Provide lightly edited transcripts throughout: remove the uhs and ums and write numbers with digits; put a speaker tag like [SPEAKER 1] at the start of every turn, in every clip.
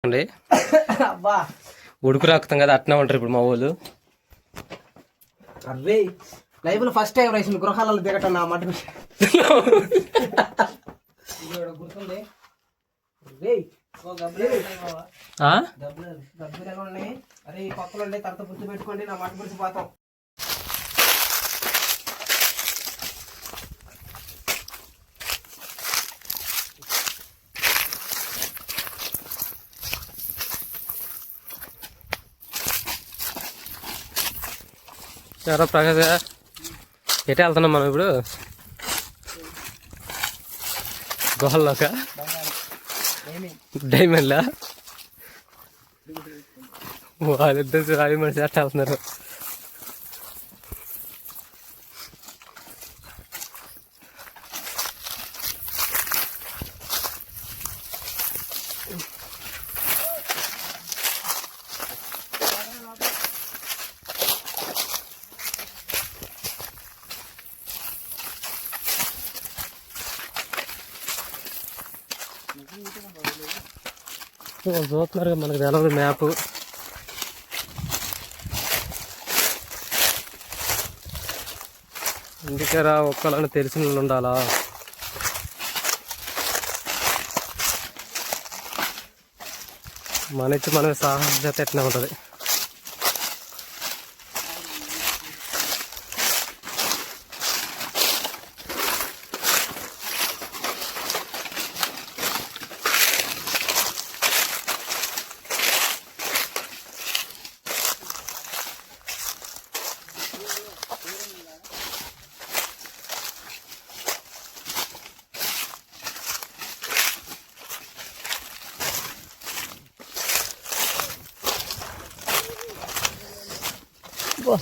[SPEAKER 1] అండి ఉడుకు రాకుతాం కదా అట్నే ఉంటారు ఇప్పుడు మా వాళ్ళు.
[SPEAKER 2] అరే లైఫ్ లో ఫస్ట్ టైం రైస్ గృహాలలో దిగటం నా మాట గుర్తుంది. అరే ఈ పక్కన ఉండే తర్వాత గుర్తు పెట్టుకోండి, నా మాట గురించి పోతాం.
[SPEAKER 1] ఎవరో ప్రకాశ్ ఎటే వెళ్తున్నాం మనం ఇప్పుడు? గుహల్లోక డైమండ్లా వాళ్ళిద్దరు రావి మనిషి అట్లా వెళ్తున్నారు. చూస్తున్నారు మనకు తెలవదు మ్యాప్. అందుకేరా ఒక్కళ్ళని తెలిసిన వాళ్ళు ఉండాలా. మన ఇచ్చి మనమే సాహసత ఎట్లా ఉంటుంది.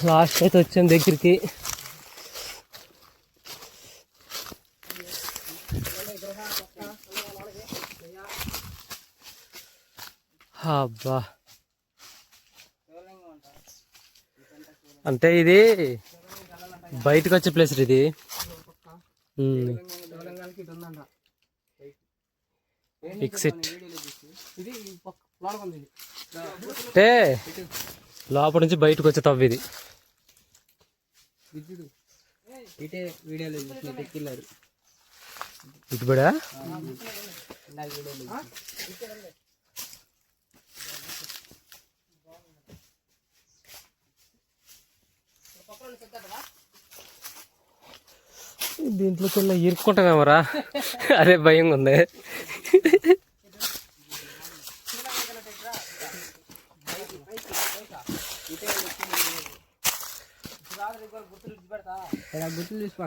[SPEAKER 1] లాస్ట్ అయితే వచ్చాను దగ్గరికి. అబ్బా అంటే ఇది బయటకు వచ్చే ప్లేస్ ఇది. ఎగ్జిట్ అంటే లోపల నుంచి బయటకు వచ్చే తవ్వు ఇది. ఇటు కూడా దీంట్లోకి వెళ్ళి ఇరుక్కుంటామేమరా. అదే భయంగా ఉంది.
[SPEAKER 2] గుర్తులు తీసుకో.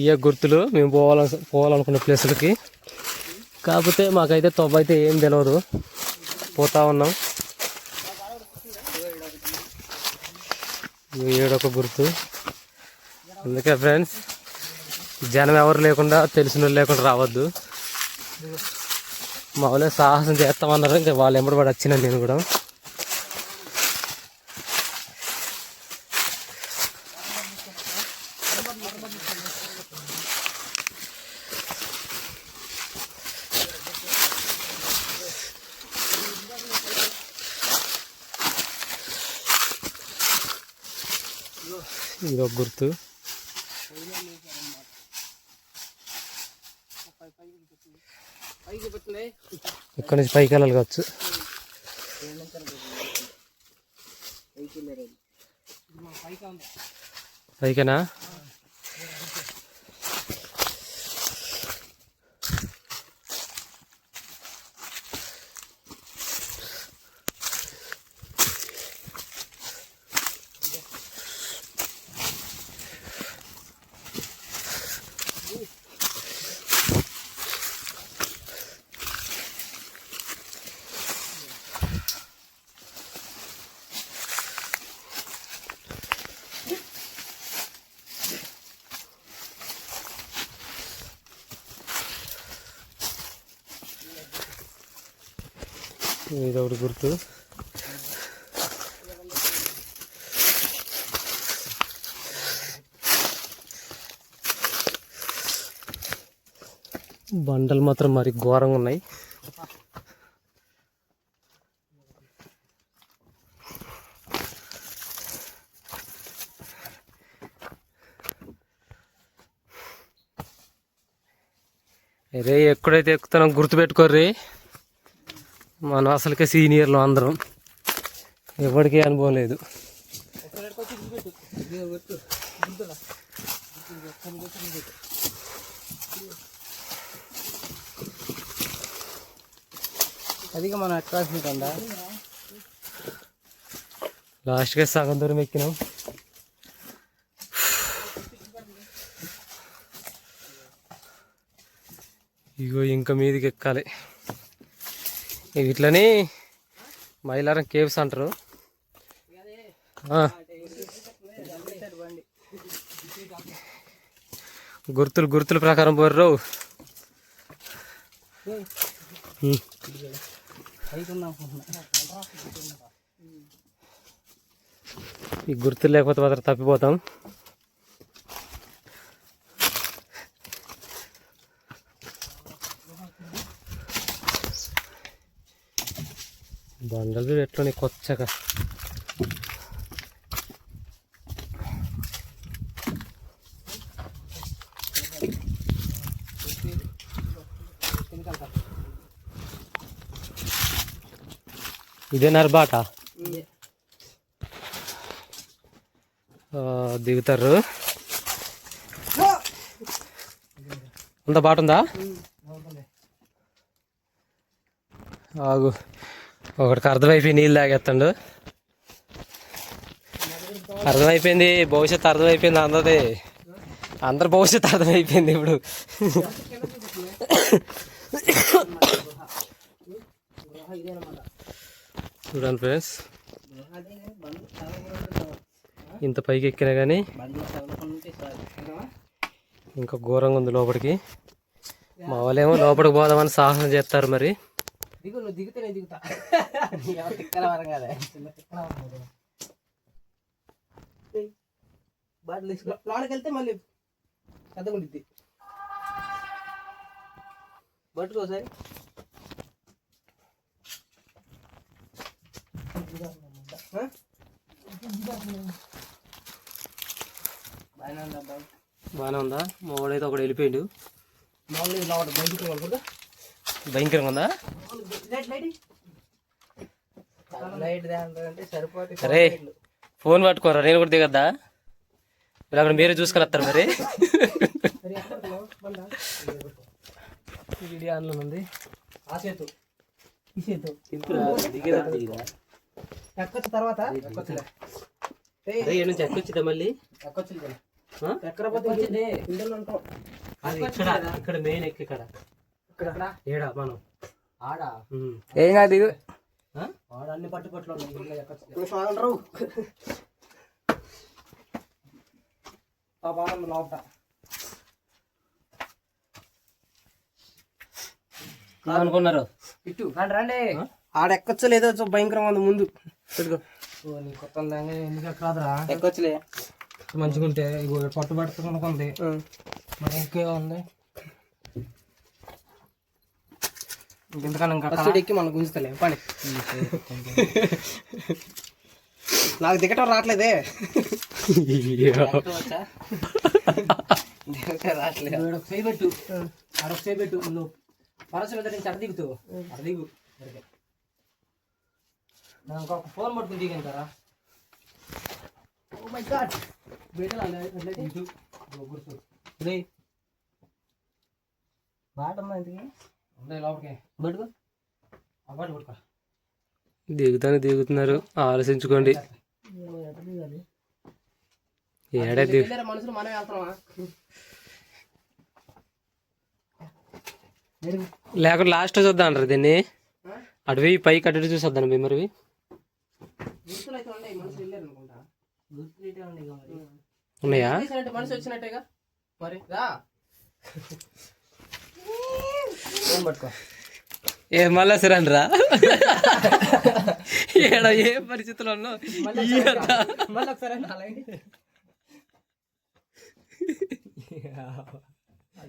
[SPEAKER 1] ఇవే గుర్తులు మేము పోవాలనుకున్న ప్లేసులకి. కాకపోతే మాకైతే తొవ్వ అయితే ఏం తెలియదు, పోతా ఉన్నాం. ఏడొక గుర్తు. అందుకే ఫ్రెండ్స్ జనం ఎవరు లేకుండా తెలిసిన వాళ్ళు లేకుండా రావద్దు. మా వాళ్ళే సాహసం చేస్తామన్నారు, ఇంకా వాళ్ళు ఎంబడి వచ్చినాను నేను కూడా. ఇదొక గుర్తు. ఇక్కడ నుంచి పైకి వెళ్ళాలి కావచ్చు. పైకేనా? ఇదొకటి గుర్తు. బండలు మాత్రం మరి ఘోరంగా ఉన్నాయి. అరే ఎక్కడైతే ఎక్కుతున్నాం గుర్తుపెట్టుకోర్రీ, మనం అసలుకే సీనియర్లు అందరం, ఎవరికి అనుభవం లేదు.
[SPEAKER 2] అదిగా మనం ఎక్కాల్సింది కదా.
[SPEAKER 1] లాస్ట్గా సగం దూరం ఎక్కినాం. ఇగో ఇంకా మీదికి ఎక్కాలి. ఇట్లని మైలారం కేవ్స్ అంటారు. గుర్తుల ప్రకారం పోర్రు. ఈ గుర్తులు లేకపోతే మాత్రం తప్పిపోతాం. బండలు ఎట్లా కొచ్చగా. ఇదే నర్బాట దిగుతారు. అంత బాట ఉందా? ఆగు, ఒకటికి అర్థమైపోయి నీళ్ళు తాగేస్తాడు. అర్థమైపోయింది, భవిష్యత్తు అర్థమైపోయింది అందరిది. అందరి భవిష్యత్తు అర్థమైపోయింది ఇప్పుడు. చూడండి ఫ్రెండ్స్, ఇంత పైకి ఎక్కినా కానీ ఇంకా ఘోరంగా ఉంది లోపలికి. మా వాళ్ళేమో లోపలికి పోదామని సాహసం చేస్తారు. మరి
[SPEAKER 2] లోనకి వెళ్తే మళ్ళీ చదువుకుంటుంది. పట్టుకోసారి
[SPEAKER 1] బాగానే ఉందా? మా వాడైతే ఒకడు వెళ్ళిపోయాడు. భయంకరంగా ఉందా? అరే ఫోన్ పట్టుకోరా, నేను కూడా దిగద్దా? మీరు అక్కడ మీరే చూసుకొని వస్తారు. మరి వీడియో ఆన్లో ఉంది.
[SPEAKER 2] ఆ సేతు ఈ సేతు ఎక్కొచ్చు తర్వాత
[SPEAKER 1] నుంచి ఎక్కొచ్చిద్దా? మళ్ళీ
[SPEAKER 2] ఎక్కొచ్చు
[SPEAKER 1] ఇక్కడ మెయిన్ ఎక్కి ఇక్కడ ఏడా మనం
[SPEAKER 2] ఆడా
[SPEAKER 1] ఏం కాదు. దిగు.
[SPEAKER 2] ఆడ అన్ని పట్టుపట్లు లోపల
[SPEAKER 1] అనుకున్నారు
[SPEAKER 2] ఇటు రండి. ఆడ ఎక్కొచ్చు లేదో భయంకరంగా ఉంది ముందు. కొత్త ఎందుకు ఎక్కరాదురా? ఎక్కొచ్చులే మంచిగా ఉంటే. పట్టు పట్టుకుంది మరి ఇంకే ఉంది. ఇంతకన్నా ఇంకా ఎక్కి మనం గుంజుతలే పని. నాకు దిగటం రావట్లేదే. రావట్లేదు. చేయబెట్టు, అడొక చేయబెట్టు. ముందు పరస మీద నుంచి అడ దిగుతావు. అడ దిగు. ఇంకొక ఫోన్ పట్టుకుని దిగంటారా? ఓ మై గాడ్,
[SPEAKER 1] దిగుతున్నారు. ఆలోచించుకోండి.
[SPEAKER 2] మనుషులు మనం వెళ్తున్నామా?
[SPEAKER 1] లేకుండా లాస్ట్ చూద్దాం అంటారు దీన్ని. అటువై పైకి అటు చూసి వద్దాను. మరి ఉన్నాయా?
[SPEAKER 2] మనిషి వచ్చినట్టేగా మరి.
[SPEAKER 1] ఏ మళ్ళా సరేనరా? ఏడ ఏ పరిస్థితుల్లో ఉన్నావు?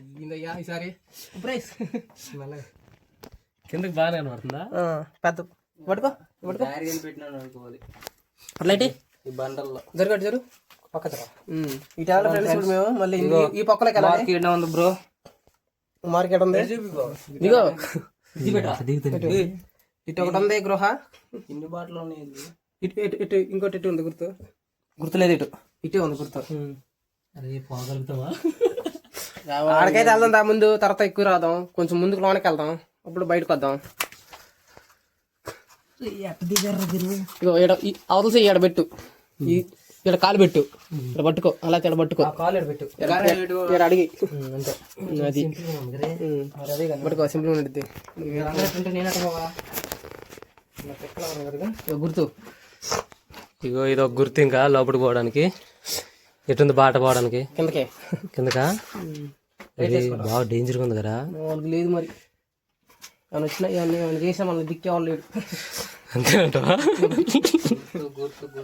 [SPEAKER 2] అయ్యిందయ్యా ఈసారి ప్రైస్
[SPEAKER 1] కిందకి బాగానే కనబడుతుందా?
[SPEAKER 2] పెద్ద పట్టుకో పట్టుకో పెట్టినాను అనుకోవాలి అట్లయితే ఈ బండల్లో జరుగట్టు జరుగు పక్క ఇటు ఫ్రెండ్స్ ఇప్పుడు మేము మళ్ళీ ఈ పక్కలోకి వెళ్ళాలి ఉంది బ్రో మార్కెట్ ఉంది ఇదిగో ఇటు ఒకటి ఉంది గృహ ఇన్ని బాటలు ఉన్నాయి ఇటు ఇటు ఇటు ఇంకోటి ఇటు ఉంది గుర్తులేదు ఇటు ఇటే ఉంది గుర్తు.
[SPEAKER 1] అరే పోగలుగుతావా?
[SPEAKER 2] ఆడకైతే వెళ్దాం దా ముందు, తర్వాత ఎక్కువ రాదాం, కొంచెం ముందుకు లోనికి వెళ్దాం, అప్పుడు బయటకు వద్దాం. ఇగో అవతల చెయ్యి ఈడ పెట్టు, ఇక్కడ కాలు పెట్టు, ఇక్కడ పట్టుకో, అలా ఇక్కడ పట్టుకో, కాలు పెట్టు, ఇక్కడ అడిగి అంతే, అది పట్టుకో, సింపుల్ ఉంటుంది. గుర్తు
[SPEAKER 1] ఇగో ఇది ఒక గుర్తు. ఇంకా లోపలికి పోవడానికి ఎటుంది బాట పోవడానికి?
[SPEAKER 2] కిందకే
[SPEAKER 1] కిందకా? బాగా డేంజర్గా ఉంది కదా.
[SPEAKER 2] వాళ్ళకి లేదు మరి, అని వచ్చినా ఇవన్నీ చేసా మళ్ళీ దిక్కే వాళ్ళు లేడు.
[SPEAKER 1] అంతేనంటావా?
[SPEAKER 2] గుర్తులు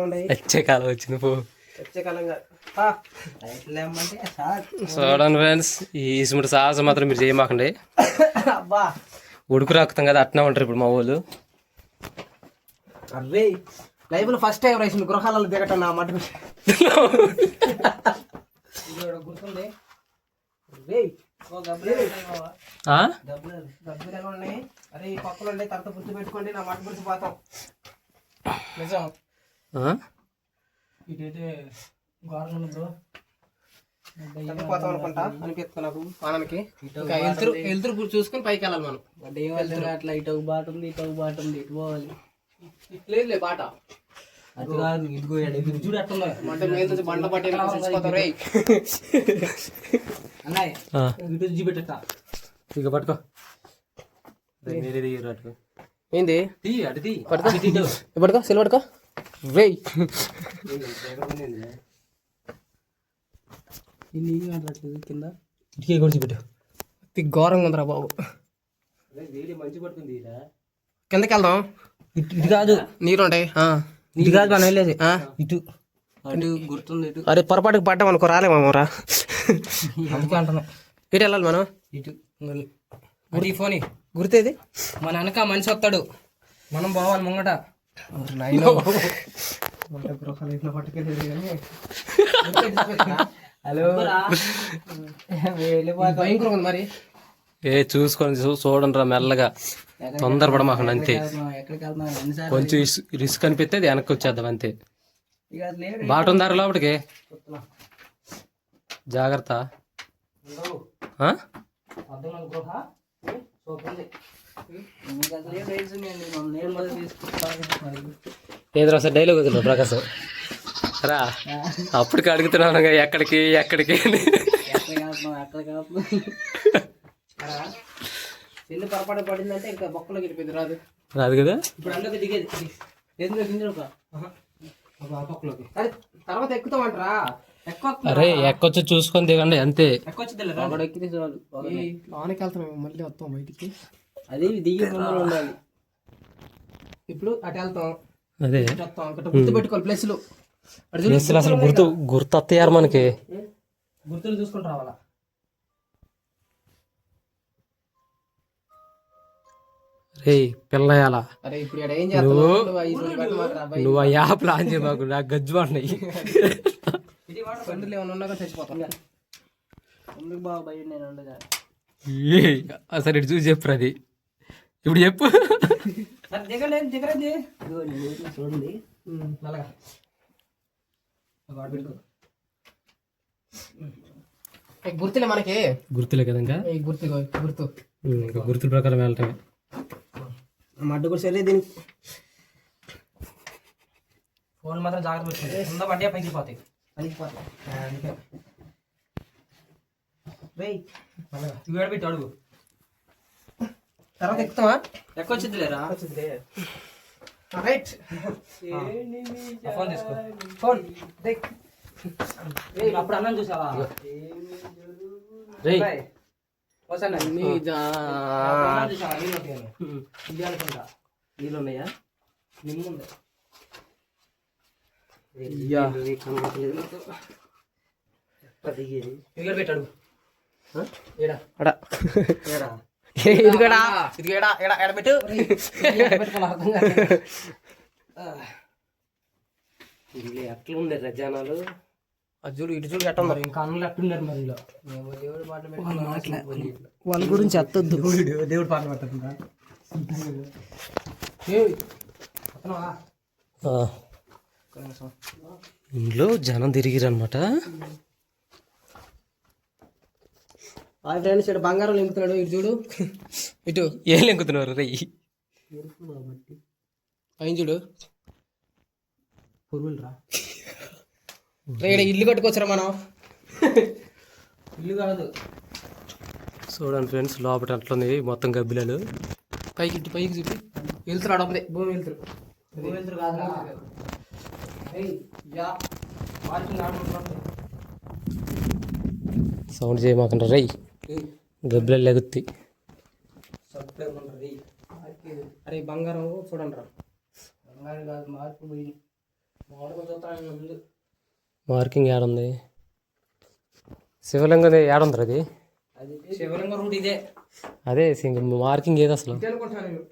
[SPEAKER 2] ఉన్నాయి.
[SPEAKER 1] వచ్చే కాలం వచ్చింది పో.
[SPEAKER 2] వచ్చే కాలంగా
[SPEAKER 1] చూడండి ఫ్రెండ్స్, ఈ ఇసుముడు సాహసం మాత్రం మీరు చేయమాకండి.
[SPEAKER 2] అబ్బా
[SPEAKER 1] ఉడుకు రాకుతాం కదా, అట్నే ఉంటారు ఇప్పుడు మా వాళ్ళు.
[SPEAKER 2] అరే లైఫ్ లో ఫస్ట్ టైం రైస్ గృహాలలో దిగటం నా మాట గుర్తుంది. డబ్బులు ఎలా ఉన్నాయి? అరే ఈ పక్కలు ఉండే తర్వాత గుర్తు పెట్టుకోండి, నా మాట గుర్తు పోతాం. నిజం ఇటైతే గోరంగా బ్రో పోతాం అనుకుంటా అనిపిస్తుంది నాకు పానానికి. వెళ్తురు చూసుకొని పైకి వెళ్ళాలి మనం. అట్లా ఇటు బాట ఉంది, ఇటు బాట ఉంది, ఇటు పోవాలి. లేదు బాట అది కాదు, ఇదిగో చూడు అట్లా అంటే మీద బండ పట్టి అన్నాయి ఇటు చూపెట్టా.
[SPEAKER 1] ఇక పట్టుకో.
[SPEAKER 2] ఏంది పట్టుకో సెల్ పట్టుకో. వెయ్ కింద ఇటుకే కూడా చూపెట్టు. ఘోరంగా ఉందిరా బాబు.
[SPEAKER 1] మంచి పడుతుంది.
[SPEAKER 2] కిందకి వెళ్దాం. ఇటు కాదు, నీరు ఉంటాయి. ఇటు కాదు మనం వెళ్ళేది, ఇటు అటు గుర్తుంది. ఇటు అరే పొరపాటుకు పడ్డాం అనుకో, రాలేమరా, అందుకే అంటున్నాం. ఇటు వెళ్ళాలి మనం. ఇటు గుర్తు ఫోన్ గుర్తేది మన వెనక మనిషి వస్తాడు, మనం పోవాలి ముంగట. హలో భయంకరంగా ఉంది మరి.
[SPEAKER 1] చూసుకొని చూడండి రా మెల్లగా, తొందరపడమాకండి అంతే. కొంచెం రిస్క్ అనిపిస్తే అది వెనక్కి వచ్చేద్దాం అంతే. బాట ఉందారు లోపలికి, జాగ్రత్త. ఏదో సార్ డైలాగ్ వదిలేదు ప్రకాశ్ రా. అప్పటికి అడుగుతున్నాను ఎక్కడికి ఎక్కడికి.
[SPEAKER 2] ఎన్ని పొరపాటు పడిందంటే ఇంకా బొక్కలో గెలిపోయింది, రాదు
[SPEAKER 1] రాదు కదా.
[SPEAKER 2] ఇప్పుడు అందులోకి దిగేది తర్వాత ఎక్కుతామంటారా?
[SPEAKER 1] అరే ఎక్కొచ్చి చూసుకొని దిగండి అంతే.
[SPEAKER 2] ఎక్కితే చాలు. లోనికి వెళ్తాం మళ్ళీ వస్తాం బయటికి, అది దిగి ఉండాలి. ఇప్పుడు అటు వెళ్తాం,
[SPEAKER 1] అదే
[SPEAKER 2] వస్తాం. అక్కడ గుర్తు పెట్టుకోవాలి ప్లేస్లు.
[SPEAKER 1] అసలు గుర్తు వస్తాయారు మనకి.
[SPEAKER 2] గుర్తులు చూసుకుంటూ రావాలా.
[SPEAKER 1] రే పిల్లయాలా,
[SPEAKER 2] అరే ఇప్పుడు ఏం చేస్తావు
[SPEAKER 1] నువ్వు ఆ యాప్ ప్లాన్ చేయమాకు, నాకు గజ్జు పడినాయి. అసలు ఇటు చూసి చెప్పు అది, ఇప్పుడు చెప్పు.
[SPEAKER 2] చూడండి గుర్తులే మనకి,
[SPEAKER 1] గుర్తులే కదా. ఇంకా గుర్తుల ప్రకారం వెళ్ళటమే.
[SPEAKER 2] మడ్డు కూడా సరే దీనికి. ఫోన్ మాత్రం జాగ్రత్త పెట్టుకుంటే కింద పడ్డా పైకి పోతాయి. పెట్టి అడుగు, తర్వాత ఎక్కుతావా? ఎక్కొచ్చింది లేరా? రైట్. ఫోన్ తీసుకో, ఫోన్ అప్పుడు అన్నం చూసావా? నీళ్ళు ఉన్నాయా? నిమ్ముంది. ఇది పెట్టాడు ఇది కూడా ఎడ పెట్టు ఎట్లా ఉండేది జనాలు చూడు ఇటు చూడు ఎట్ట ఉన్నారు ఇంకా అన్నలు ఎట్టున్నారు మరి వాళ్ళ గురించి ఎత్తొద్దు దేవుడు పాటలు పెట్టకుండా
[SPEAKER 1] ఇంట్లో జనం తిరిగిరనమాట.
[SPEAKER 2] ఫ్రెండ్స్ ఇటు బంగారం నింపుతున్నాడు. ఇటు చూడు ఇటు
[SPEAKER 1] ఏం లెంకుతున్నారు రయ్యి
[SPEAKER 2] పైన చూడు పురుగులు రా ఇక్కడ ఇల్లు కట్టుకోవచ్చురా మనం. ఇల్లు కాదు
[SPEAKER 1] చూడండి ఫ్రెండ్స్ లోపల అట్లుంది మొత్తం గబ్బిలాలు.
[SPEAKER 2] పైకి ఇటు పైకి చూపి వెళ్తున్నాడు అప్పుడే భూమి వెళ్తారు భూమి వెళ్తారు కాదు
[SPEAKER 1] సౌండ్ చేయమాకండి రై గబ్బిలాలు లెగుత్తి.
[SPEAKER 2] అరే బంగారం చూడండి రా బంగారం కాదు మార్పు పోయి ముందు
[SPEAKER 1] మార్కింగ్ ఏడుంది శివలింగం ఏడుంది అది
[SPEAKER 2] శివలింగం రూట్ ఇదే
[SPEAKER 1] అదే మార్కింగ్ ఏది అసలు
[SPEAKER 2] అనుకుంటున్నాను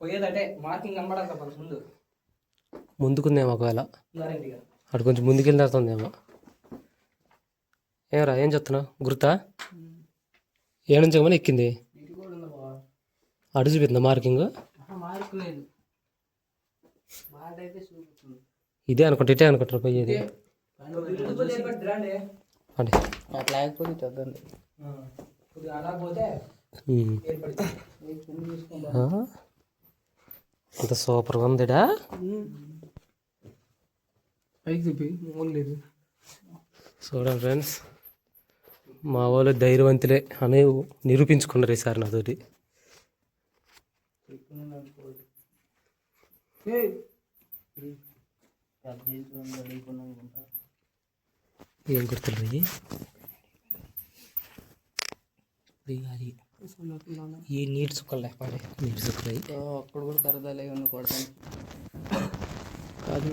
[SPEAKER 2] పోయేదంటే మార్కింగ్ కనబడాలి కదా ముందు
[SPEAKER 1] ముందుకుందేమో ఒకవేళ అటు కొంచెం ముందుకెళ్ళి వస్తుందేమో. ఏమరా ఏం చెప్తున్నావు గుర్తా ఏ నుంచి ఏమని ఎక్కింది అటు చూపిస్తుందా మార్కింగ్ ఇదే అనుకుంటా ఇటే అనుకుంటారు పోయేది అంటే అంత సూపర్గా ఉందిడా. చూడండి ఫ్రెండ్స్ మా వాళ్ళు ధైర్యవంతులే అని నిరూపించుకున్నారు ఈసారి నాతోటి. ఏం గుర్తులు ఈ నీటి చుక్కలు లేకపోతే నీటి చుక్కలు
[SPEAKER 2] అప్పుడు కూడా కరదాలే ఉన్న కొడతాను కాదు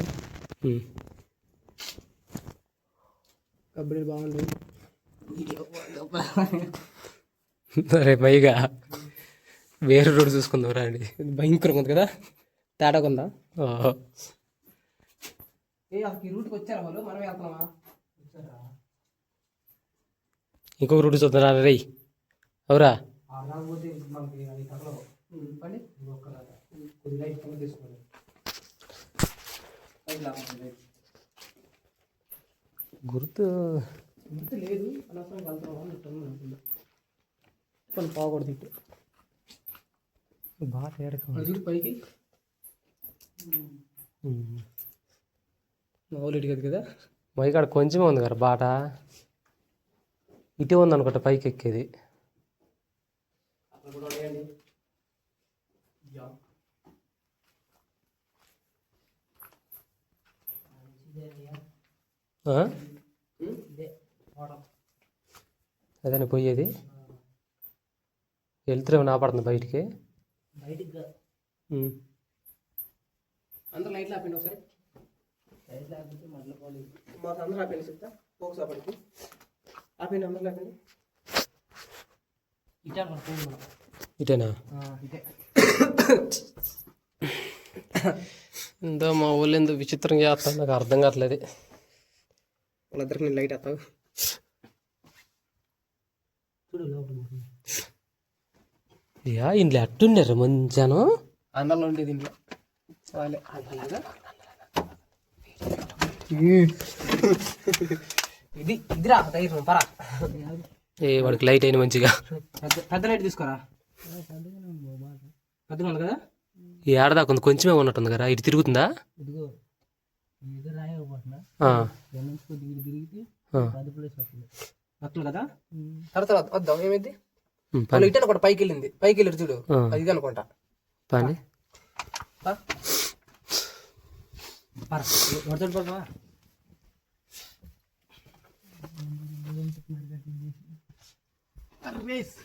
[SPEAKER 2] కబడ్డీ బాగుంది.
[SPEAKER 1] రేపు మైగా వేరే రోడ్డు చూసుకుందాం రండి.
[SPEAKER 2] భయంకరంగా ఉంది కదా తేడాగా ఉందా ఈ రూట్కి వచ్చారా వాళ్ళు మనం వెళ్తున్నామా
[SPEAKER 1] ఇంకొక రూట్ చూద్దాం రై అవురా గుర్తు
[SPEAKER 2] గుర్తు లేదు అనవసరం వెళ్తున్నాం పోకూడదు ఇటు
[SPEAKER 1] బాగా తేడా
[SPEAKER 2] పైకి మామూలు కదా కదా
[SPEAKER 1] మైకాడ కొంచెమే ఉంది కదా బాట ఇటే ఉంది అనుకుంటా పైకి ఎక్కేది. అదే పోయేది వెళ్తురేమో నాపడుతుంది బయటికి
[SPEAKER 2] అందరూ లైట్లు ఆపండి ఒకసారి లైట్లు ఆపితే మళ్ళీ పోలేదు మాకు అందరూ ఆపండి చెప్తా ఫోకస్ ఆపండి ఆపండి అందరూ ఆపండి
[SPEAKER 1] ఇటేనా
[SPEAKER 2] ఇటే
[SPEAKER 1] ఎంతో మా ఊళ్ళో ఎందుకు విచిత్రంగా చేస్తాను నాకు అర్థం కావట్లేదు.
[SPEAKER 2] వాళ్ళిద్దరికి నేను లైట్ వేస్తావు
[SPEAKER 1] యా ఇంట్లో అట్టుండారు మంచాను
[SPEAKER 2] అన్నంలో ఉండేది ఇంట్లో వాళ్ళే ఇది ఇదిరా ధైర్యం పరా
[SPEAKER 1] ఏ వాడికి లైట్ అయిన మంచిగా
[SPEAKER 2] పెద్ద లైట్ తీసుకోరా పెద్దగా ఉంది కదా
[SPEAKER 1] ఈ ఏడదాకా కొంచెమే ఉన్నట్టుంది కదా ఇటు తిరుగుతుందా
[SPEAKER 2] అట్లా కదా తర్వాత వద్దాం ఏమైంది వాళ్ళు ఇటు అనుకోండి పైకి వెళ్ళింది పైకి వెళ్ళారు చూడు అది ఇది అనుకుంటా
[SPEAKER 1] పని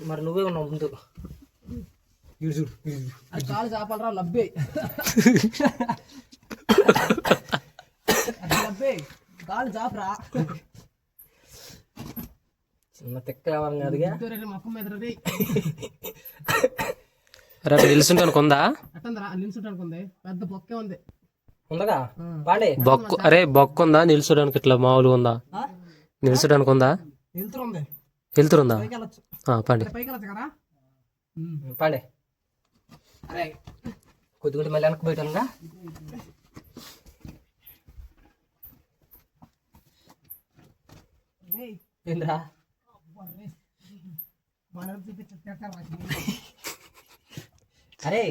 [SPEAKER 2] మరి నువ్వే ఉన్నావు ముందు అది కాలు చాపాలరా లబ్బే లబ్బే కాలు చాపరా చిన్న తిక్క కావాలి అదిగా
[SPEAKER 1] రేపు నిల్చుంటాను కొందా
[SPEAKER 2] ఉందగా పాడే
[SPEAKER 1] బొక్కు. అరే బొక్కు ఉందా నిల్చోడానికి? ఇట్లా మామూలుగా ఉందా నిల్చోడానికి? ఉందా వెళ్తురుందా? పండి
[SPEAKER 2] పాడే కొద్దిగా మళ్ళీ వెనక్కి పోయటంగా. ఏంద్రా అరే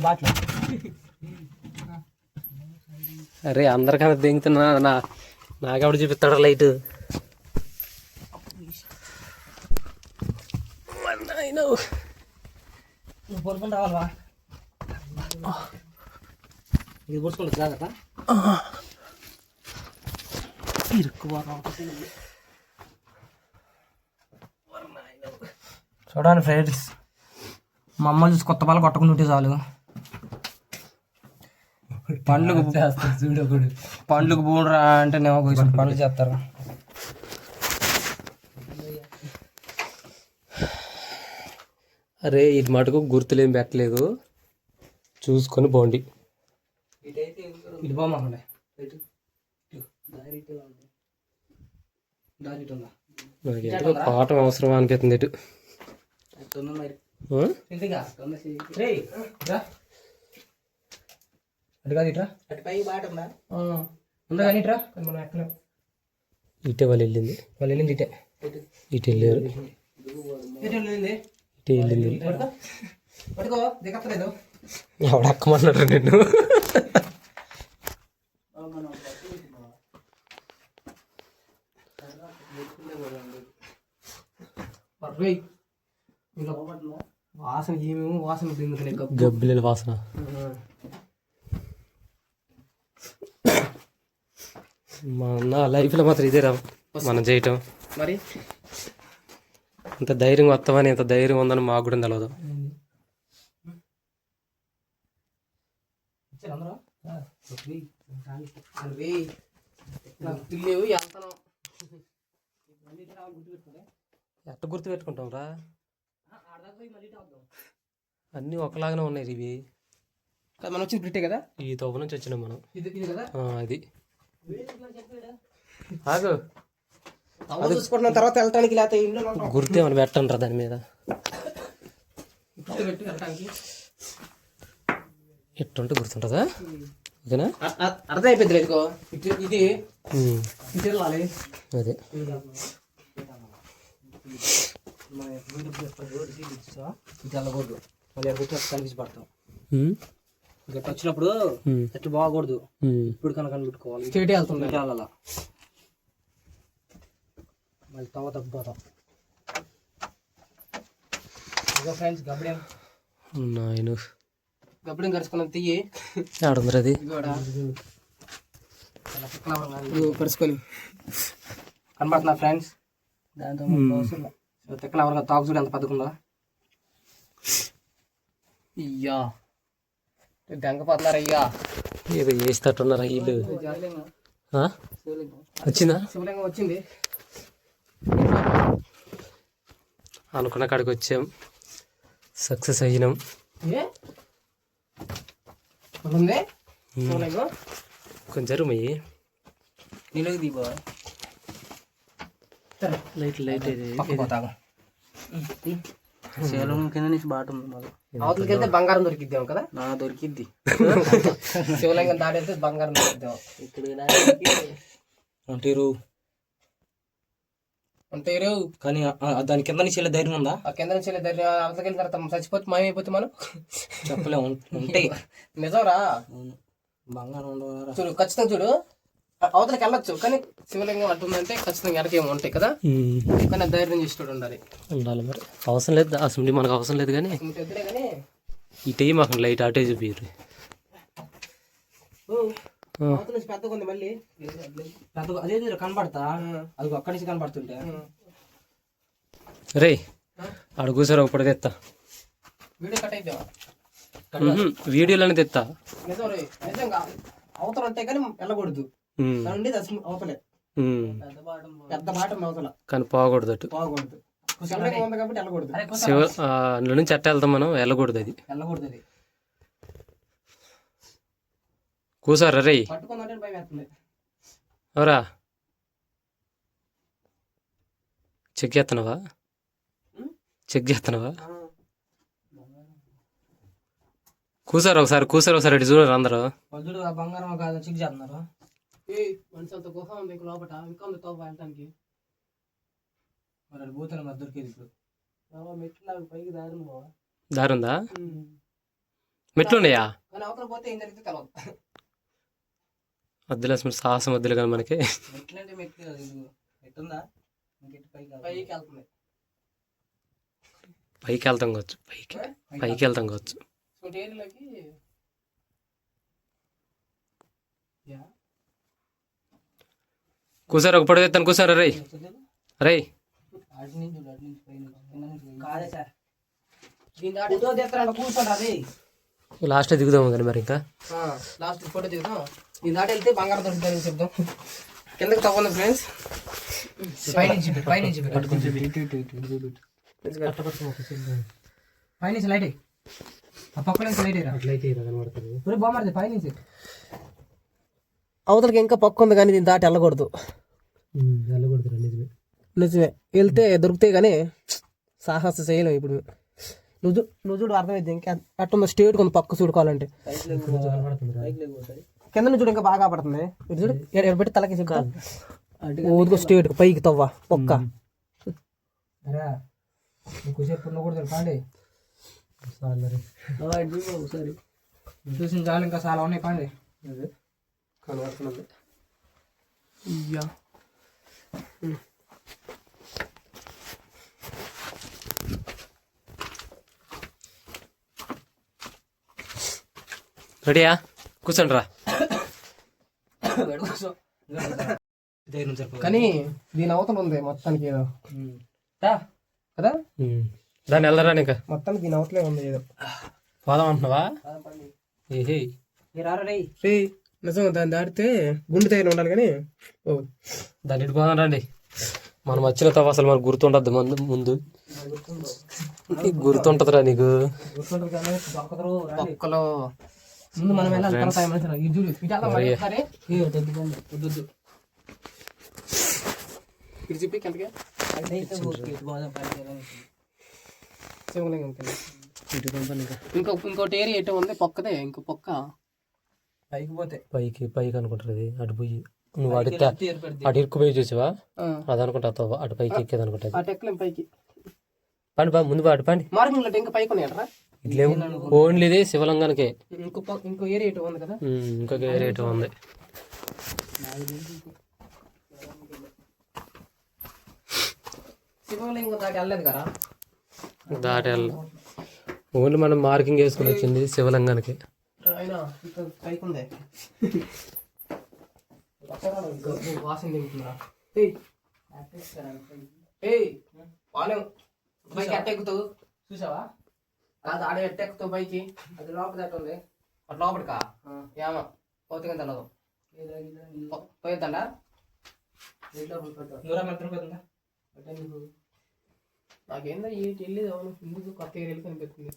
[SPEAKER 2] బాట్లు
[SPEAKER 1] అరే అందరికన్నా దింగుతున్నా నాకెవడు చూపిస్తాడు లైట్?
[SPEAKER 2] నువ్వు పొడుకుని రావాలా? ఇది పొడుచుకుంటా జాగ్రత్త. చూడండి ఫ్రెండ్స్, మా అమ్మ చూసి కొత్త పాలు కొట్టకుండా ఉంటే చాలు. పండ్లకు బూనరా అంటే నేమో కొంచెం పనులు చేస్తారు.
[SPEAKER 1] అరే ఇటు మటుకు గుర్తులేం పెట్టలేదు, చూసుకొని పోండి.
[SPEAKER 2] ఇటు పోమాకండి.
[SPEAKER 1] నాకేంటో పాఠం అవసరం అనిపిస్తుంది ఇటు. ఇటే వాళ్ళు వెళ్ళింది,
[SPEAKER 2] ఇటే
[SPEAKER 1] ఇటు వెళ్ళారు, ఇటే వెళ్ళింది. ఎవడు అక్కమన్నాడు నిన్ను?
[SPEAKER 2] వాసన ఏమేమో వాసన
[SPEAKER 1] గబ్బిలేని వాసన. మన లైఫ్లో మాత్రం ఇదేరా మనం చేయటం.
[SPEAKER 2] మరి
[SPEAKER 1] ఇంత ధైర్యం వస్తామని, ఇంత ధైర్యం ఉందని మాకు కూడా తెలియదు. ఎట్ట గుర్తు పెట్టుకుంటాం రా? అన్నీ ఒకలాగానే ఉన్నాయి ఇవి.
[SPEAKER 2] మనం వచ్చింది బ్రిటే కదా,
[SPEAKER 1] ఈ తోపు నుంచి వచ్చినాం మనం.
[SPEAKER 2] కదా
[SPEAKER 1] అది ఆగు,
[SPEAKER 2] అది చూసుకుంటున్న తర్వాత వెళ్ళటానికి లేకపోతే ఇంట్లో
[SPEAKER 1] గుర్తేమని పెట్టండి రా దాని మీద. ఎట్టుంటే గుర్తుంటుందా? ఓకేనా?
[SPEAKER 2] అర్థం అయిపోయింది. ఇదిగో ఇది ఇది వెళ్ళాలి.
[SPEAKER 1] అదే
[SPEAKER 2] ఇది వెళ్ళకూడదు, మళ్ళీ కనిపించి పడతాం. గట్టి వచ్చినప్పుడు ఎట్లా బాగకూడదు, ఇప్పుడు కనుక కనిపెట్టుకోవాలి. స్టేట్ వెళ్తుంది వెళ్ళాల, మళ్ళీ తవ్వ తగ్గిపోతాం. ఇదిగో ఫ్రెండ్స్ గబ్బడేం
[SPEAKER 1] నాయను,
[SPEAKER 2] గబ్బడేం కరుచుకున్నాం. తీయి
[SPEAKER 1] ఆడుందిరా అది
[SPEAKER 2] కరుచుకొని కనపడుతున్నా ఫ్రెండ్స్. దాంతో తిక్కలవరగా తాగు చూడు ఎంత పెద్దకుందా. ఇయ్యా గంగపోతున్నారు. అయ్యా
[SPEAKER 1] ఏదో చేస్తట్టున్నారా వీళ్ళు? వచ్చిందా?
[SPEAKER 2] శివలింగం వచ్చింది.
[SPEAKER 1] అనుకున్న కాడికి వచ్చాం, సక్సెస్ అయినాం. కొంచెం జరుమయ్యి
[SPEAKER 2] నీళ్ళకి దీపో
[SPEAKER 1] లైట్ లైట్
[SPEAKER 2] శివలింగం కింద నుంచి బాట ఉంది. అవతలకి వెళ్తే బంగారం దొరికిద్దాం కదా. దొరికిద్ది. శివలింగం దాటైతే బంగారం దొరికిద్దాం. ఇక్కడ అంటారు కానీ దాని కింద నుంచి వెళ్ళే ధైర్యం ఉందా? ఆ కింద నుంచి వెళ్ళే ధైర్యం. అవతలకి వెళ్ళిన తర్వాత చచ్చిపోతే మాయమైపోతే మనం చెప్పలేము. ఉంటాయి నిజంరా, బంగారం ఉండవు. చూడు ఖచ్చితంగా చూడు, అవతలకి వెళ్ళొచ్చు కానీ శివలింగం అంటుందంటే ఖచ్చితంగా వెనకేమో ఉంటాయి కదా. కానీ ధైర్యం చేసి ఉండాలి.
[SPEAKER 1] మరి అవసరం లేదు, అసలు మనకు అవసరం లేదు. కానీ ఇటే మాకు లైట్ అటే చూపిరు.
[SPEAKER 2] పెద్దగా ఉంది మళ్ళీ పెద్దగా అదే కనపడతా. అది అక్కడి నుంచి కనపడుతుంటే
[SPEAKER 1] రే ఆడ కూర్చోరా, ఇప్పుడు తెస్తా
[SPEAKER 2] వీడియో కట్ అయితే
[SPEAKER 1] వీడియోలోనే తెస్తా.
[SPEAKER 2] నిజంగా అవతల ఉంటాయి కానీ వెళ్ళకూడదు. అవతలే పెద్ద బాటం అవతల
[SPEAKER 1] కానీ పోకూడదు అటు
[SPEAKER 2] పోకూడదు. శివలింగం ఉంది కాబట్టి వెళ్ళకూడదు.
[SPEAKER 1] అందులో నుంచి అట్ట వెళ్తాం మనం, వెళ్ళకూడదు అది.
[SPEAKER 2] వెళ్ళకూడదు అది.
[SPEAKER 1] కూసారా రే
[SPEAKER 2] పట్టుకుందంటే భయం వేస్తుంది.
[SPEAKER 1] ఎవరా చెక్ చేస్తున్నావా? కూసారు ఒకసారి ఇటు చూడరు అందరూ.
[SPEAKER 2] చూడు ఆ బంగారం కాదు చెక్ చేస్తున్నారు. మనిషి అంత గుహ ఉంది ఇంక లోపల, ఇంకా ఉంది తోప వెళ్ళటానికి. మరి అది పోతాను మరి దొరికేది ఇప్పుడు. మెట్లు పైకి
[SPEAKER 1] దారి ఉందా? మెట్లు ఉన్నాయా?
[SPEAKER 2] కానీ అవతల పోతే ఏం జరిగితే తెలవదు.
[SPEAKER 1] వద్దులే సాహసం వద్దులే కానీ మనకి.
[SPEAKER 2] మెట్లు అంటే మెట్లు ఎట్టుందా పైకి వెళ్తుంది.
[SPEAKER 1] పైకి వెళ్తాం కావచ్చు. కూసారు ఒక పొడి ఎత్తాను. కూసారా రై లాస్ట్ దిగుదాము కానీ మరి ఇంకా
[SPEAKER 2] లాస్ట్ ఫోటో దిగుదాం. ఈ దాటి వెళ్తే బంగారం దొరుకుతుందని చెప్దాం. కిందకి తప్పదు ఫ్రెండ్స్. పైనుంచి లైట్ ఆ పక్క నుంచి లైట్ బాగుంది. పైనుంచి అవతలకి ఇంకా పక్క ఉంది కానీ దీన్ని దాటి వెళ్ళకూడదు. నిజమే వెళ్తే దొరుకుతాయి కానీ సాహస చేయలేము ఇప్పుడు. నువ్వు చూడు అర్థమైంది. ఇంకా అట్టుంది స్టేట్ కొంత పక్క చూడుకోవాలంటే కింద నుంచి చూడు ఇంకా బాగా పడుతుంది. ఇటు చూడు పెట్టి తలకి చెప్తాను. ఊదుకో స్టేట్ పైకి తవ్వ ఒక్క చూసిన చాలు. ఇంకా చాలా ఉన్నాయి పండి కనబడుతున్నది.
[SPEAKER 1] రెడీయా? కూర్చోండి రా.
[SPEAKER 2] కానీ దీని అవతల ఉంది మొత్తానికి ఏదో కదా.
[SPEAKER 1] దాన్ని వెళ్దారా ఇంకా
[SPEAKER 2] మొత్తానికి దీని అవతలే ఉంది ఏదో.
[SPEAKER 1] పోదాం అంటున్నావా?
[SPEAKER 2] నిజంగా దాన్ని దాటితే గుండె దగ్గర ఉండాలి కానీ
[SPEAKER 1] దాన్ని ఇటు పోదాం రండి. మనం వచ్చిన తవ్వ అసలు మనకు గుర్తుండద్దు. ముందు గుర్తుంటదిరా నీకు.
[SPEAKER 2] ఒక్కలో ముందు మనం వెళ్ళాలి. ఇంకోటి ఏరియా ఎటు ఉంది పక్కదే. ఇంకో పక్క పైకి పోతే
[SPEAKER 1] పైకి అనుకుంటారు. అది అటు పోయి నువ్వు అటు ఇరుక్కుపోయి చూసావా? అది అనుకుంటా అటు పైకి ఎక్కేది అనుకుంటా.
[SPEAKER 2] అటు ఎక్కలేం పైకి.
[SPEAKER 1] పండి ముందు అటు పండి.
[SPEAKER 2] మార్గంలో ఇంకా పైకి ఉన్నాయట్రా.
[SPEAKER 1] ఇట్లేము ఓన్లీ ఇది శివలింగానికే.
[SPEAKER 2] ఇంకో ఏరియా ఎటు ఉంది కదా.
[SPEAKER 1] ఇంకొక ఏరియా ఎటు ఉంది.
[SPEAKER 2] శివలింగం దాటి వెళ్ళలేదు కదా.
[SPEAKER 1] దాటి వెళ్ళ ఓన్లీ మనం మార్కింగ్ వేసుకుని వచ్చింది శివలింగానికి.
[SPEAKER 2] పైకి ఉంది వాసన దిగుతుందా? పైకి ఎట్ట ఎక్కుతావు చూసావా? కాదు ఆడ ఎట్ట ఎక్కుతావు పైకి. అది లోపల ఎట్ట ఉంది అటు లోపలికా ఏమో పోతే తెలదు. పోయిద్దండా నాకేందా వెళ్ళేది అవును. ఎందుకు కొత్త ఏరియా కనిపిస్తుంది.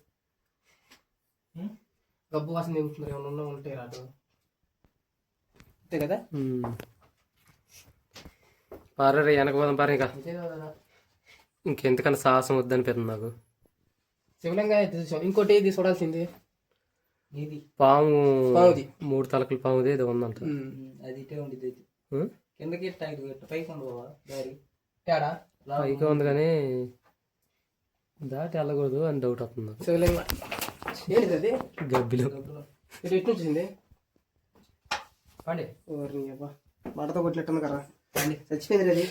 [SPEAKER 2] గబ్బు వాసన దిగుతుంది. ఏమన్నా ఉంటాయి రాదు అంతే కదా.
[SPEAKER 1] పారే వెనక పోదాం పారే. ఇంకా ఇంకెంతకన్నా సాహసం వద్దనిపిస్తుంది నాకు.
[SPEAKER 2] శివలింగా చూసాం. ఇంకోటి ఏది చూడాల్సింది
[SPEAKER 1] పాము 3 తలకల పాముది ఏదో ఉందంట.
[SPEAKER 2] అది ఇటే ఉండిద్ది. కిందకి పైకి ఉండవా దారి
[SPEAKER 1] పైకి ఉంది కానీ దాటి వెళ్ళకూడదు అని డౌట్ అవుతుంది.
[SPEAKER 2] శివలింగం ఏంటిది? అది
[SPEAKER 1] గబ్బిలో
[SPEAKER 2] ఇటు ఎటు వచ్చింది పండి. బట్టతో కొట్టినట్టుంది కదా. చచ్చిపోయింది అది.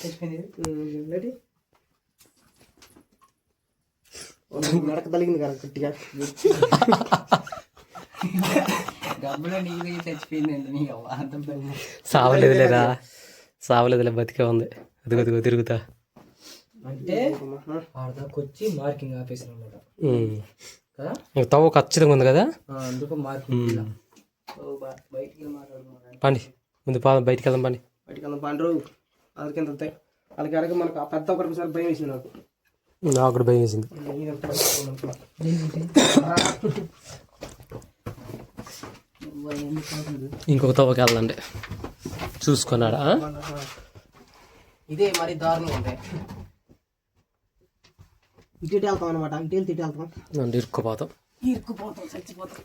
[SPEAKER 2] చచ్చిపోయింది నడక తలిగింది కదా గట్టిగా. గబ్బులో నీళ్ళు చచ్చిపోయింది.
[SPEAKER 1] సావలేదులే బతికే ఉంది. అదిగో తిరుగుతా
[SPEAKER 2] అంటే ఆడదాకొచ్చి మార్కింగ్ ఆపేసాను అనమాట.
[SPEAKER 1] తవ్వ ఖచ్చితంగా ఉంది కదా.
[SPEAKER 2] అందుకు మార్కింగ్
[SPEAKER 1] పండి ముందు బయటికి వెళ్దాం పండి.
[SPEAKER 2] వాటికి అంత పండ్రు వాళ్ళకి ఎంత వస్తాయి వాళ్ళకి ఎరగ మనకు ఆ పెద్ద ఒకటిసారి భయం వేసింది నాకు.
[SPEAKER 1] నాకు కూడా భయం వేసింది. ఇంకొక తవ్వకి వెళ్ళండి చూసుకున్నాడా.
[SPEAKER 2] ఇదే మరి దారుణంగా ఉంటాయి. ఇటు వెళ్తాం అనమాట, ఇటు వెళ్తే ఇటు వెళ్తాం
[SPEAKER 1] అంటే ఇరుక్కుపోతాం
[SPEAKER 2] చచ్చిపోతాం.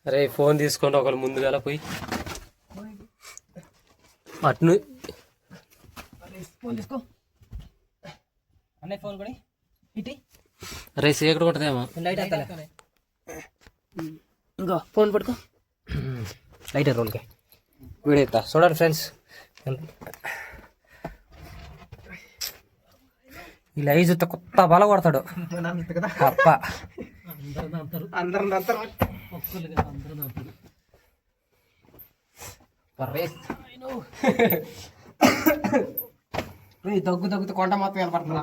[SPEAKER 1] అరే ఫోన్ తీసుకోండి ఒకళ్ళు ముందుగా పోయి అట్ను
[SPEAKER 2] ఫోన్ తీసుకో అన్నయ్య, ఫోన్ కూడా ఇటు
[SPEAKER 1] అరే సీకటి ఉంటుందేమో.
[SPEAKER 2] లైట్ వేస్తాలే, ఇంకా ఫోన్ పట్టుకో లైట్ రోల్కి వీడియో ఎత్తా. చూడండి ఫ్రెండ్స్, ఈ లైవ్ చూస్తే కొత్త బల కొడతాడు అప్ప. దగ్గు దగ్గుతూ కొంట మొత్తం కనపడుతుందా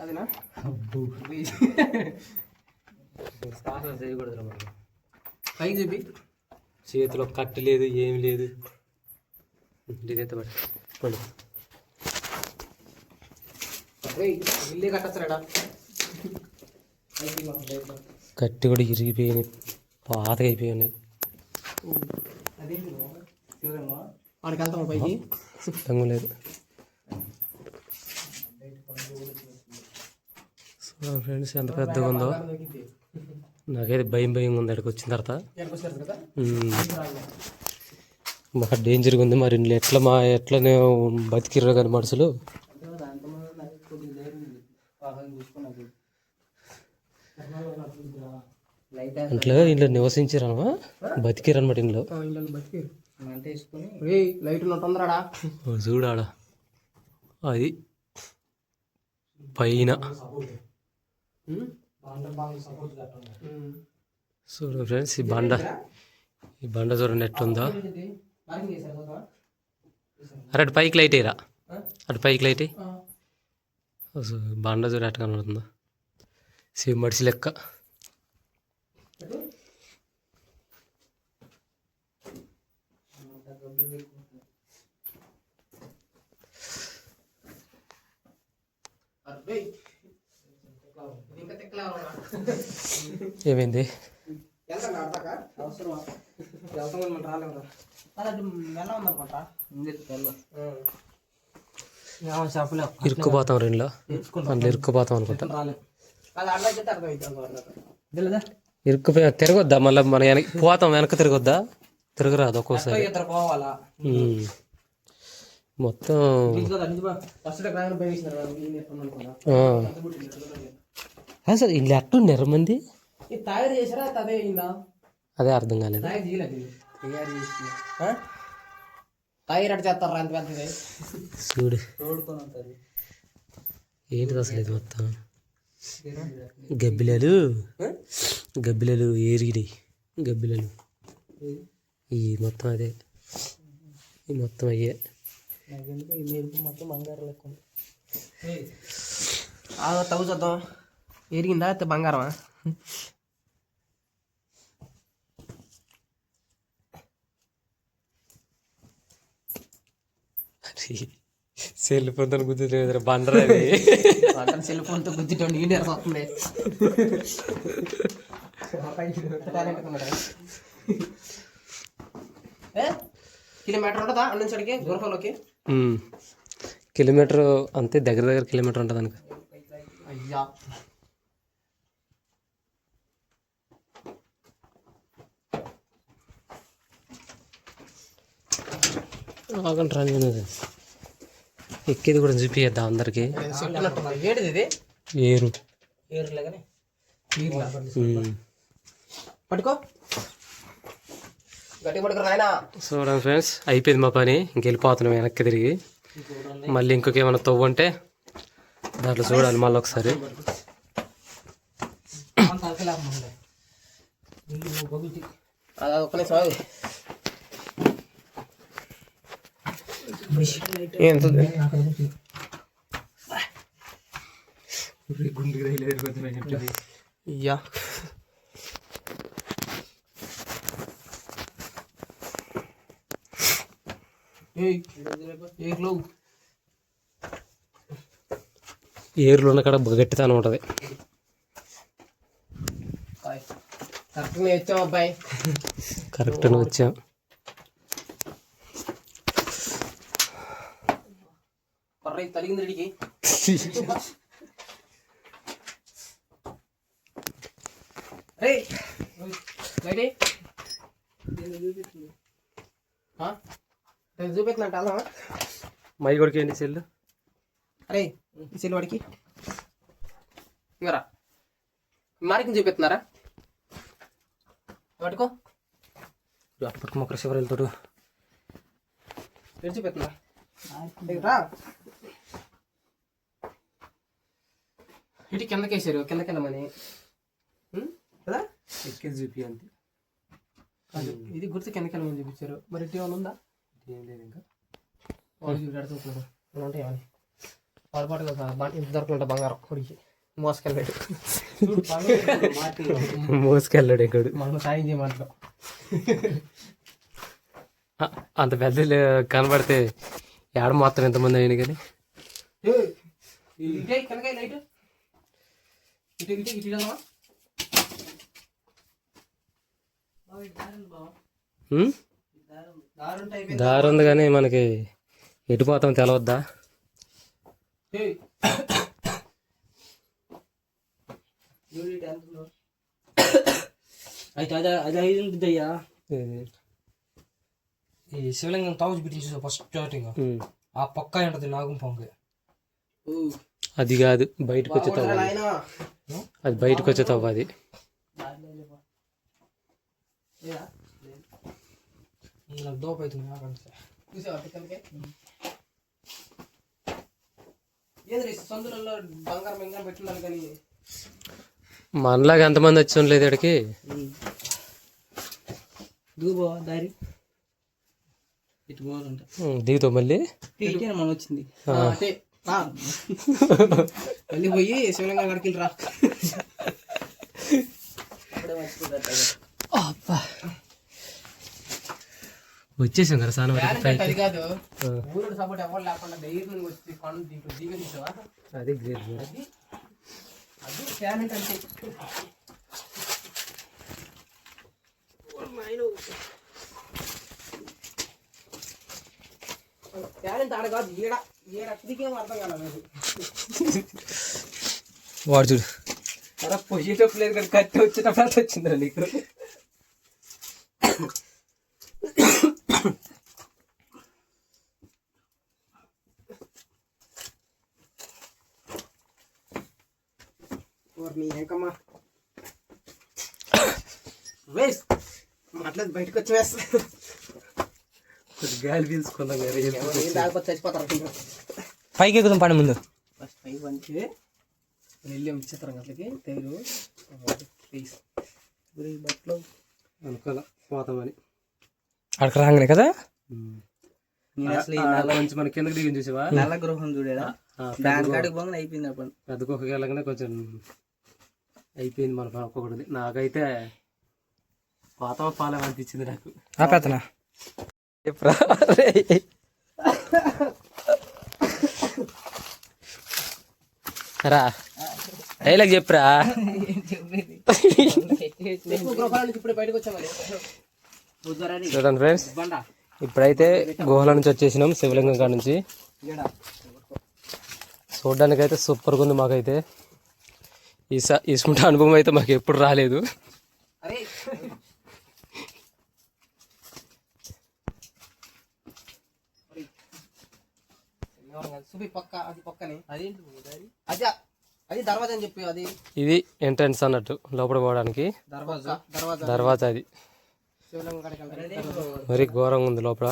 [SPEAKER 2] అదినా పైకి చూపి.
[SPEAKER 1] చేతిలో కట్టు లేదు ఏమి లేదు. ఇదైతే పడు
[SPEAKER 2] ఇల్లే కట్టచ్చాడా
[SPEAKER 1] కట్టి కూడా ఇరిగిపోయినాయి, పాతగా అయిపోయినాయి.
[SPEAKER 2] వాడికి వెళ్తాము పైకి.
[SPEAKER 1] రంగు లేదు. ఫ్రెండ్స్ ఎంత పెద్దగా ఉందో నాకైతే భయం ఉంది అక్కడికి వచ్చిన తర్వాత. మాకు డేంజర్గా ఉంది. మరి ఎట్లనే బతికిర్రు కానీ మనుషులు. ఇంట్లో నివసించారనమా, బతికిరు అనమాట ఇంట్లో.
[SPEAKER 2] లైట్ తొందరడా
[SPEAKER 1] చూడాడా అది పైన చూడు ఫ్రెండ్స్. ఈ బండ చూడండి ఎట్లుందో. అరే అటు పైకి లైట్ అయ్యరా, అటు పైకి లైట్ అయ్యి బండ చూడ ఎట్ట కనబడుతుందో. సేమ్ మడిసి లెక్క. ఏమైంది? ఇరుక్కుపోతాం రెండులో, అందులో ఇరుక్కుపోతాం అనుకుంటా. ఇరుక్కుపోయి తిరగొద్దా మళ్ళీ మన పోతాం వెనక్కి తిరగొద్దా? తిరగరాదు ఒక్కోసారి. మొత్తం అసలు ఇల్లు ఎట్టుండారు మంది అదే అర్థం కాలేదు. చూడు ఏంటిది అసలు ఇది మొత్తం గబ్బిలలు ఏరిగినాయి. గబ్బిలలు ఈ మొత్తం అదే, ఈ మొత్తం అయ్యే.
[SPEAKER 2] మొత్తం బంగారం లెక్క తవ్వు చూద్దాం. ఎరిగిందా బంగారమా?
[SPEAKER 1] సెల్ ఫోన్తో గుద్దుతుంది బండరాది.
[SPEAKER 2] సెల్ ఫోన్తో గుద్దుటండి ఈ నేర వస్తుంది. కిలోమీటర్ ఉంటుందా అన్నించడికి గురఫలోకి?
[SPEAKER 1] కిలోమీటర్ అంతే, దగ్గర కిలోమీటర్ ఉంటుంది అనుకో.
[SPEAKER 2] అయ్యా
[SPEAKER 1] ఎక్కేది కూడా చూపిద్దాం అందరికి. ఏరు
[SPEAKER 2] పట్టుకో గట్టి పట్టుకో నాయనా.
[SPEAKER 1] చూడండి ఫ్రెండ్స్, అయిపోయింది మా పని. ఇంకెళ్ళిపోతున్నాం వెనక్కి తిరిగి. మళ్ళీ ఇంకొకేమైనా తవ్వంటే దాంట్లో చూడాలి మళ్ళీ ఒకసారి.
[SPEAKER 2] ఒక్క నిమిషం
[SPEAKER 1] ఏర్లు ఉన్న కాడ గట్టితనం ఉంటుంది.
[SPEAKER 2] కరెక్ట్గా వచ్చాం అబ్బాయి,
[SPEAKER 1] కరెక్ట్గా వచ్చాం.
[SPEAKER 2] తలిగింది రెడీకి. చూపిస్తున్నట్టు అలా
[SPEAKER 1] మై కొడుకు ఏంటి సెల్లు?
[SPEAKER 2] అరే ఈ సెల్ వాడికి ఇవరా మార్కింగ్ చూపిస్తున్నారా? పట్టుకో
[SPEAKER 1] అప్పటికి మొక్కలు చివరి వెళ్తాడు.
[SPEAKER 2] చూపిస్తున్నా ఇటు కిందకి వేసారు, కిందకి వెళ్ళమని కదా
[SPEAKER 1] ఎక్కేది చూపి అంతే.
[SPEAKER 2] ఇది గుర్తు కిందకి వెళ్ళమని చూపించారు. మరి ఇటు ఏమైనా ఉందా?
[SPEAKER 1] ఏం లేదు ఇంకా.
[SPEAKER 2] వాడు చూపెడుతున్నాడు ఉంటాయి ఏమని వాడు పాటు కదా బాగా ఇంత దొరకలుంటా బంగారం కొడికి మోసుకెళ్ళాడు.
[SPEAKER 1] మోసుకెళ్ళాడు ఎక్కడు.
[SPEAKER 2] మనం సాయం చేయమంటాం.
[SPEAKER 1] అంత పెద్ద కనబడితే ఏడ మొత్తం ఎంతమంది అయినా కానీ
[SPEAKER 2] ఇటే కిందకి లైట్ ఇటు ఇటు ఇటు
[SPEAKER 1] దారి ఉంది కానీ మనకి ఎటు పోతాం తెలవద్దా?
[SPEAKER 2] అయితే అది ఐదు ఉంటుంది అయ్యా. ఈ శివలింగం తావు చూపించు ఫస్ట్ స్టార్టింగ్ ఆ పక్క ఉంటుంది నాగం పొంగ.
[SPEAKER 1] అది కాదు, బయటకు వచ్చే తవ్వ అది, బయటకు వచ్చే తవ్వ అది.
[SPEAKER 2] నాకు దోప అవుతుంది సందులలో బంగారం బంగారం పెట్టున్నారు కానీ
[SPEAKER 1] మనలాగా ఎంతమంది వచ్చి లేదు ఇక్కడికి.
[SPEAKER 2] దిగుబో దారి ఇటు పోవాలంట.
[SPEAKER 1] దిగుతావు మళ్ళీ
[SPEAKER 2] మనం వచ్చింది మళ్ళీ పోయి శివలింగం కాడికి రా.
[SPEAKER 1] వచ్చేసాం కదా సార్.
[SPEAKER 2] అది కాదు ఊరుడు సపోర్ట్ ఎవరు లేకుండా ధైర్యం వచ్చి కొండ దీంట్లో దిగి తీసావా?
[SPEAKER 1] అది గ్రేట్.
[SPEAKER 2] అది టాలెంట్ అంటే టాలెంట్ ఆడ కాదు ఈడ ఈడ దిగేం అర్థం కాదు నాకు.
[SPEAKER 1] వాడు చూడు
[SPEAKER 2] అలా పోయేటప్పుడు లేదు కానీ కట్టి వచ్చేటప్పుడు అంత వచ్చిందిరా నీకు. ఇంకమ్మా వేస్ మాట్లాడి బయటకు వచ్చి వేస్తా.
[SPEAKER 1] గాలి పీల్చుకున్నాం
[SPEAKER 2] దాకపోతే చచ్చిపోతారు.
[SPEAKER 1] పైకి ఎక్కుదాం పని ముందు.
[SPEAKER 2] ఫస్ట్ పైకి పంచి వెళ్ళి ఇచ్చేస్తాం అట్లకి తేరు ప్లీజ్ బట్టలు
[SPEAKER 1] అనుకోలే పోతామని.
[SPEAKER 2] అక్కడికి రాగానే కదా
[SPEAKER 1] కొంచెం మన కిందకి దిగి చూసావా?
[SPEAKER 2] నల్ల గృహం చూడేదా దాని కాడికి పోగానే అయిపోయింది. అప్పుడు
[SPEAKER 1] పెద్ద కుక్కకి వెళ్ళగానే కొంచెం అయిపోయింది మన ఒక్కొక్కటి. నాకైతే పోతామా పాలే అనిపించింది నాకు.
[SPEAKER 2] ఆపేతనా
[SPEAKER 1] రా డైలాగ్ చెప్పురా. చూడండి ఫ్రెండ్స్, ఇప్పుడైతే గుహల నుంచి వచ్చేసినాం, శివలింగం కాడ నుంచి. చూడడానికి అయితే సూపర్గా ఉంది. మాకైతే ఇసుకుంటే అనుభవం అయితే మాకు ఎప్పుడు రాలేదు. ఇది ఎంట్రన్స్ అన్నట్టు లోపల పోవడానికి దర్వాజా. అది మరి ఘోరంగా ఉంది లోపల.